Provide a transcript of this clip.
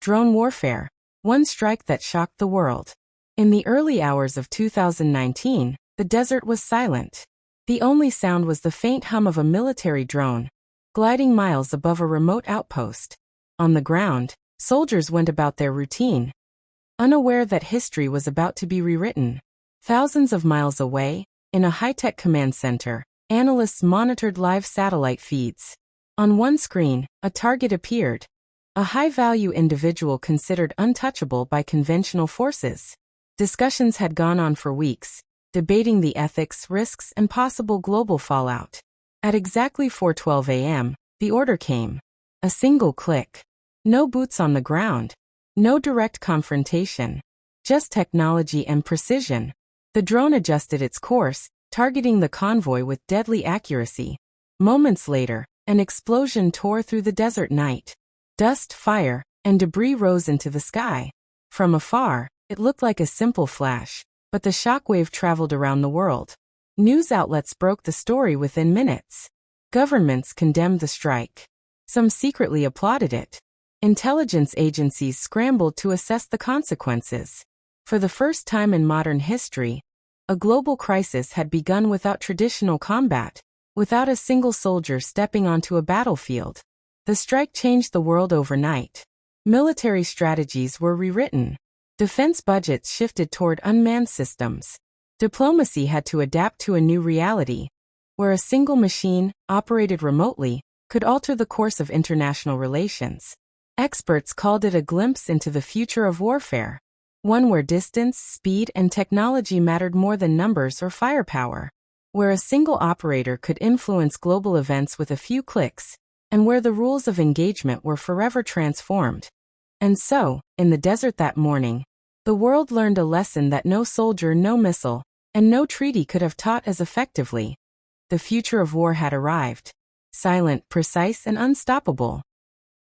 Drone warfare. One strike that shocked the world. In the early hours of 2019, the desert was silent. The only sound was the faint hum of a military drone, gliding miles above a remote outpost. On the ground, soldiers went about their routine, unaware that history was about to be rewritten. Thousands of miles away, in a high-tech command center, analysts monitored live satellite feeds. On one screen, a target appeared, a high-value individual considered untouchable by conventional forces. Discussions had gone on for weeks, debating the ethics, risks, and possible global fallout. At exactly 4:12 a.m., the order came. A single click. No boots on the ground. No direct confrontation. Just technology and precision. The drone adjusted its course, targeting the convoy with deadly accuracy. Moments later, an explosion tore through the desert night. Dust, fire, and debris rose into the sky. From afar, it looked like a simple flash, but the shockwave traveled around the world. News outlets broke the story within minutes. Governments condemned the strike. Some secretly applauded it. Intelligence agencies scrambled to assess the consequences. For the first time in modern history, a global crisis had begun without traditional combat, without a single soldier stepping onto a battlefield. The strike changed the world overnight. Military strategies were rewritten. Defense budgets shifted toward unmanned systems. Diplomacy had to adapt to a new reality, where a single machine, operated remotely, could alter the course of international relations. Experts called it a glimpse into the future of warfare, one where distance, speed, and technology mattered more than numbers or firepower, where a single operator could influence global events with a few clicks, and where the rules of engagement were forever transformed. And so, in the desert that morning, the world learned a lesson that no soldier, no missile, and no treaty could have taught as effectively. The future of war had arrived. Silent, precise, and unstoppable.